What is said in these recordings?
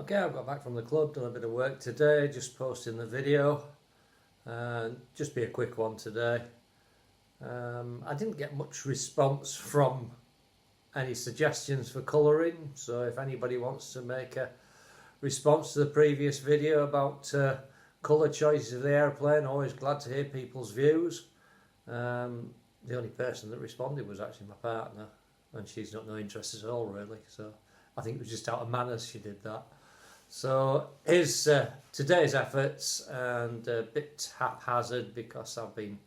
Okay, I've got back from the club, done a bit of work today, just posting the video. Just be a quick one today. I didn't get much response from any suggestions for colouring, so if anybody wants to make a response to the previous video about colour choices of the airplane, always glad to hear people's views. The only person that responded was actually my partner, and she's not no interest at all really, so I think it was just out of manners she did that. So here's today's efforts, and a bit haphazard because I've been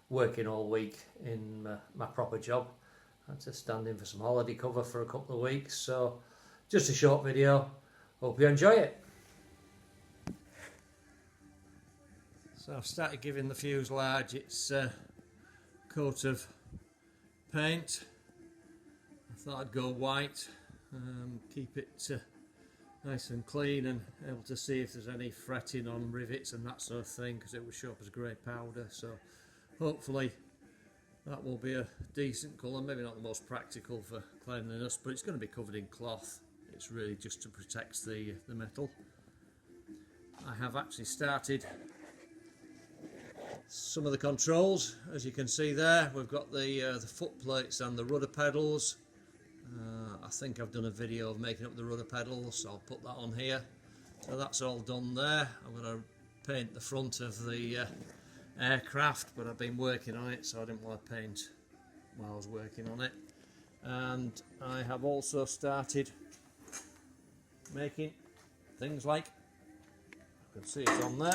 working all week in my proper job. I had to stand in for some holiday cover for a couple of weeks, so just a short video. Hope you enjoy it. So I've started giving the fuselage its coat of paint. I thought I'd go white, keep it nice and clean and able to see if there's any fretting on rivets and that sort of thing, because it will show up as grey powder. So hopefully that will be a decent colour, maybe not the most practical for cleanliness, but it's going to be covered in cloth. It's really just to protect the metal. I have actually started some of the controls. As you can see there, we've got the foot plates and the rudder pedals. I think I've done a video of making up the rudder pedals, so I'll put that on here. So that's all done there. I'm going to paint the front of the aircraft, but I've been working on it, so I didn't want to paint while I was working on it. And I have also started making things like, you can see it's on there.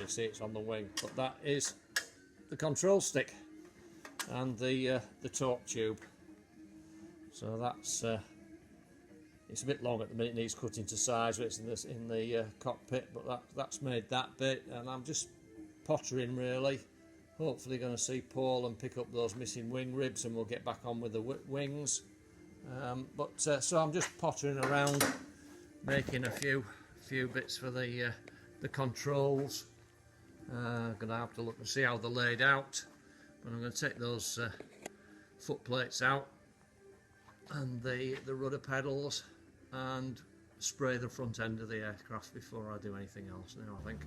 You see it's on the wing, but that is the control stick and the torque tube. So that's it's a bit long at the minute, it needs cutting to size. It's in the cockpit, but that's made that bit, and I'm just pottering really. Hopefully going to see Paul and pick up those missing wing ribs, and we'll get back on with the wings. So I'm just pottering around, making a few bits for the controls. I'm going to have to look and see how they're laid out, but I'm going to take those foot plates out and the rudder pedals and spray the front end of the aircraft before I do anything else now, I think.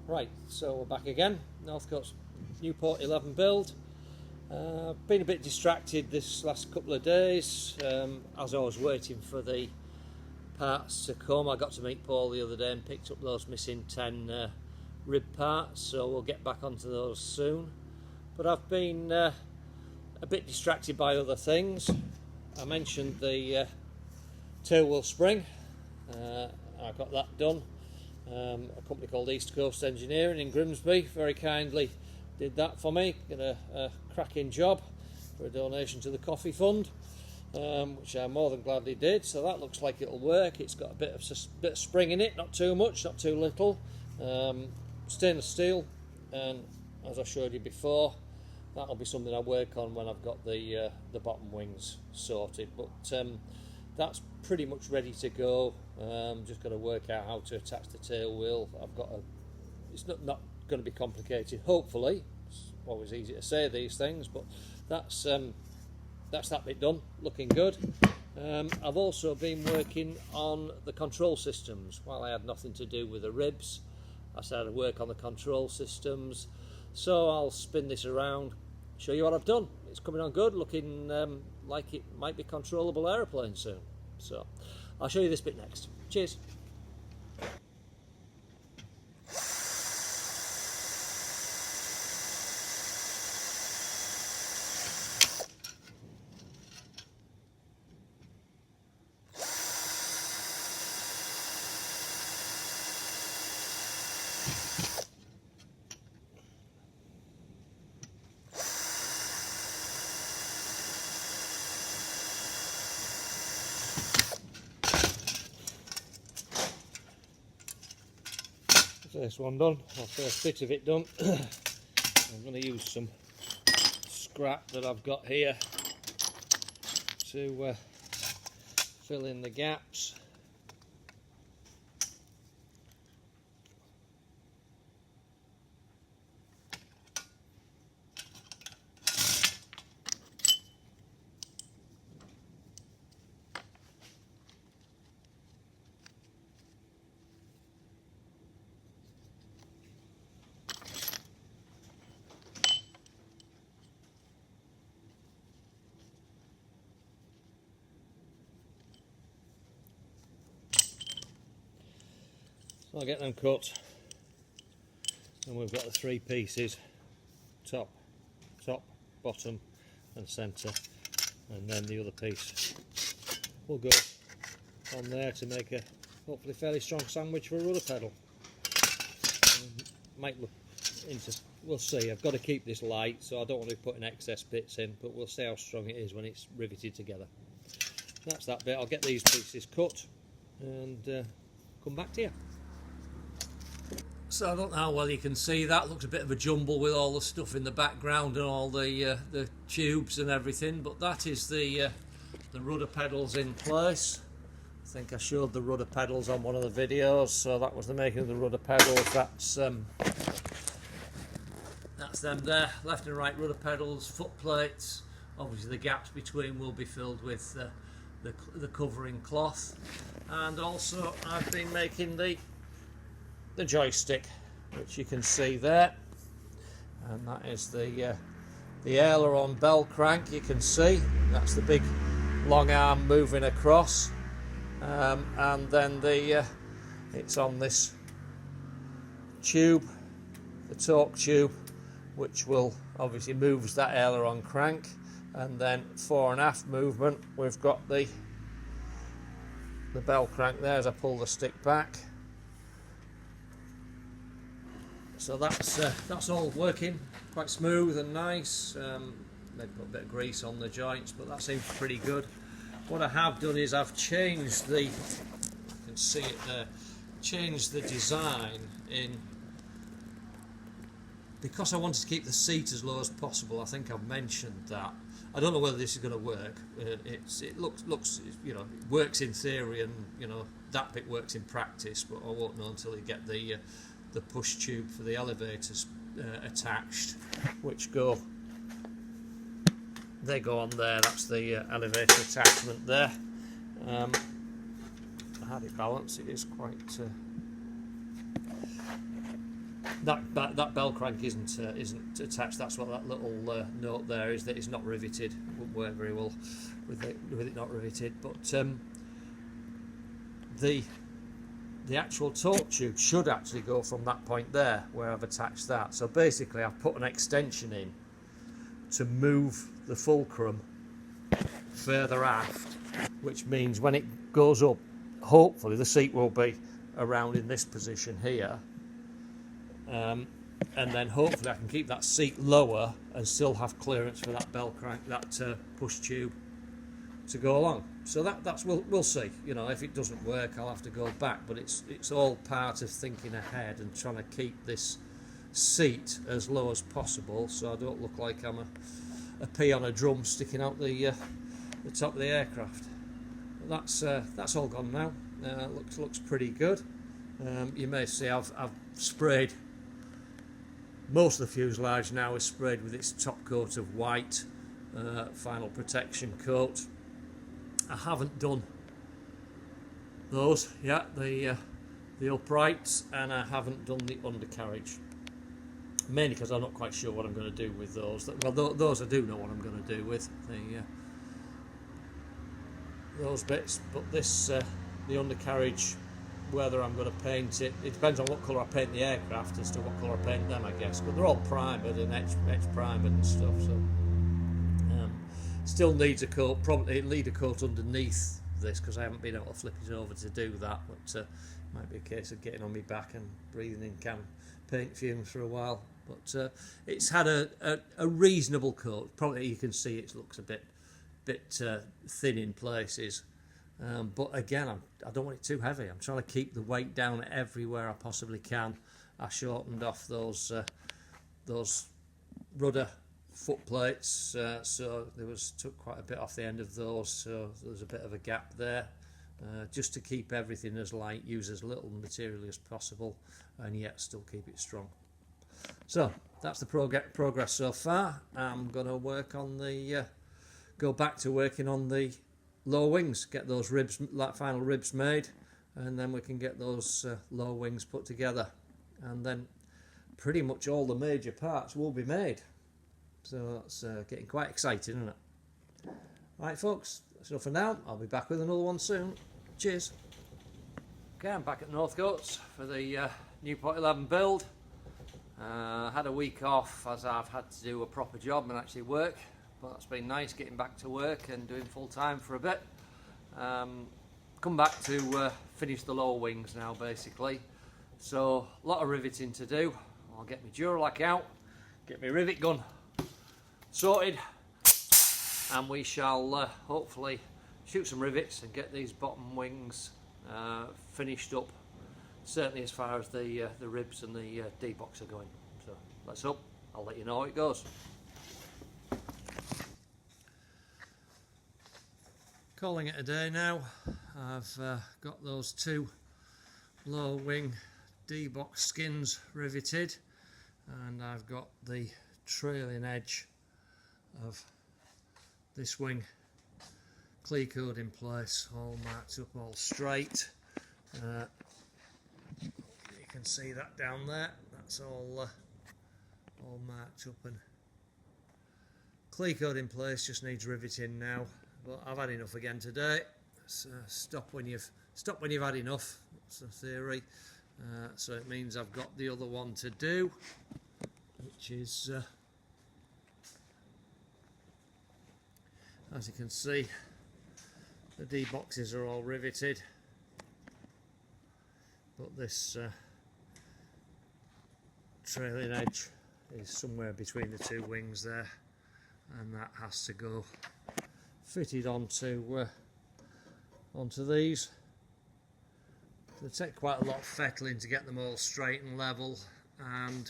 Right, so we're back again. Northcoates Nieuport 11 build. Been a bit distracted this last couple of days as I was waiting for the parts to come. I got to meet Paul the other day and picked up those missing 10 rib parts, so we'll get back onto those soon. But I've been a bit distracted by other things. I mentioned the tail wheel spring. I got that done. A company called East Coast Engineering in Grimsby very kindly did that for me. Got a cracking job for a donation to the coffee fund. Which I more than gladly did, so that looks like it'll work. It's got a bit of spring in it, not too much, not too little. Stainless steel, and as I showed you before, that'll be something I work on when I've got the bottom wings sorted. But that's pretty much ready to go. Just got to work out how to attach the tail wheel. It's not going to be complicated, hopefully. It's always easy to say these things, but that's that bit done, looking good. I've also been working on the control systems. While I had nothing to do with the ribs, I started to work on the control systems. So I'll spin this around, show you what I've done. It's coming on good, looking like it might be controllable aeroplane soon. So I'll show you this bit next. Cheers. First one done, or first bit of it done. I'm going to use some scrap that I've got here to fill in the gaps. I'll get them cut, and we've got the 3 pieces, top, bottom and centre, and then the other piece will go on there to make a hopefully fairly strong sandwich for a rudder pedal. Might look into, we'll see. I've got to keep this light, so I don't want to be putting excess bits in, but we'll see how strong it is when it's riveted together. That's that bit. I'll get these pieces cut and come back to you. So I don't know how well you can see that. Looks a bit of a jumble with all the stuff in the background and all the tubes and everything, but that is the rudder pedals in place. I think I showed the rudder pedals on one of the videos, so that was the making of the rudder pedals. That's them there, left and right rudder pedals, foot plates. Obviously the gaps between will be filled with the covering cloth, and also I've been making the joystick, which you can see there, and that is the aileron bell crank. You can see that's the big long arm moving across, and then it's on this tube, the torque tube, which will obviously moves that aileron crank, and then fore and aft movement we've got the bell crank there as I pull the stick back. So that's all working quite smooth and nice. They put a bit of grease on the joints, but that seems pretty good. What I have done is I've changed the, you can see it there, changed the design in, because I wanted to keep the seat as low as possible. I think I've mentioned that. I don't know whether this is going to work. It looks, you know, it works in theory, and you know that bit works in practice, but I won't know until you get the push tube for the elevators attached, which they go on there. That's the elevator attachment there. How do you balance? It is quite. That bell crank isn't attached. That's what that little note there is, that it's not riveted. It won't work very well with it not riveted. But the actual torque tube should actually go from that point there where I've attached that. So basically I've put an extension in to move the fulcrum further aft, which means when it goes up, hopefully the seat will be around in this position here, and then hopefully I can keep that seat lower and still have clearance for that bell crank, that push tube to go along. So that's we'll see. You know, if it doesn't work, I'll have to go back. But it's all part of thinking ahead and trying to keep this seat as low as possible, so I don't look like I'm a pea on a drum sticking out the top of the aircraft. But that's all gone now. Looks pretty good. You may see I've sprayed most of the fuselage now is sprayed with its top coat of white final protection coat. I haven't done those yet, the uprights, and I haven't done the undercarriage, mainly because I'm not quite sure what I'm going to do with those. Well, those I do know what I'm going to do with those bits, but this the undercarriage, whether I'm going to paint it depends on what colour I paint the aircraft as to what colour I paint them, I guess. But they're all primered and etch primered and stuff, so still needs a coat. Probably it'll need a coat underneath this because I haven't been able to flip it over to do that. But might be a case of getting on my back and breathing in can paint fumes for a while. But it's had a reasonable coat. Probably you can see it looks a bit thin in places. But again, I don't want it too heavy. I'm trying to keep the weight down everywhere I possibly can. I shortened off those rudder foot plates, so took quite a bit off the end of those, so there's a bit of a gap there, just to keep everything as light, use as little material as possible, and yet still keep it strong. So that's the progress so far. I'm going to work on go back to working on the low wings, get those ribs, final ribs made, and then we can get those low wings put together, and then pretty much all the major parts will be made. So that's getting quite exciting, isn't it? Right folks, that's enough for now. I'll be back with another one soon. Cheers. Okay, I'm back at Northcoates for the Nieuport 11 build. Had a week off as I've had to do a proper job and actually work, but that's been nice getting back to work and doing full time for a bit. Come back to finish the lower wings now basically, so a lot of riveting to do. I'll get my Duralac out, get my rivet gun sorted, and we shall hopefully shoot some rivets and get these bottom wings finished up, certainly as far as the ribs and the D-box are going. So let's hope. I'll let you know how it goes. Calling it a day now. I've got those two lower wing D-box skins riveted, and I've got the trailing edge of this wing clear-coed in place, all marked up, all straight. You can see that down there. That's all marked up and clear-coed in place. Just needs riveting now. But I've had enough again today. So stop when you've had enough. That's the theory. So it means I've got the other one to do, which is, as you can see, the D boxes are all riveted, but this trailing edge is somewhere between the two wings there, and that has to go fitted onto these. They take quite a lot of fettling to get them all straight and level, and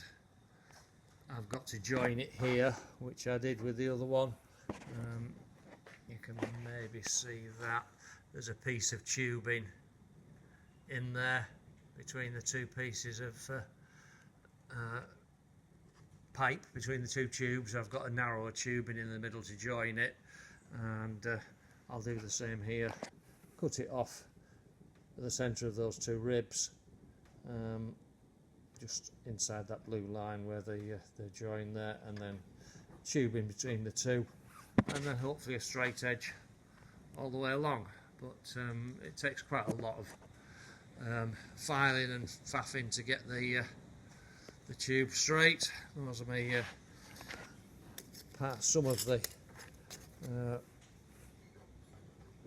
I've got to join it here, which I did with the other one. You can maybe see that there's a piece of tubing in there between the two pieces of pipe, between the two tubes. I've got a narrower tubing in the middle to join it, and I'll do the same here. Cut it off at the centre of those two ribs, just inside that blue line where they join there, and then tubing between the two, and then hopefully a straight edge all the way along. But it takes quite a lot of filing and faffing to get the tube straight. Those are my some of the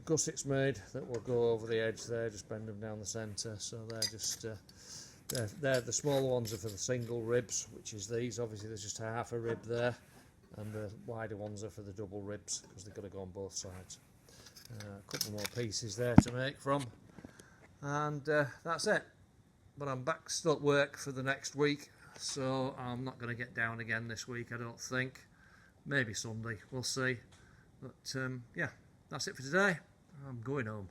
gussets made that will go over the edge there, just bend them down the centre. So they're just they're the smaller ones are for the single ribs, which is these. Obviously there's just half a rib there, and the wider ones are for the double ribs because they've got to go on both sides. A couple more pieces there to make from, and that's it. But I'm back still at work for the next week, so I'm not going to get down again this week, I don't think. Maybe Sunday, we'll see. But yeah, that's it for today. I'm going home.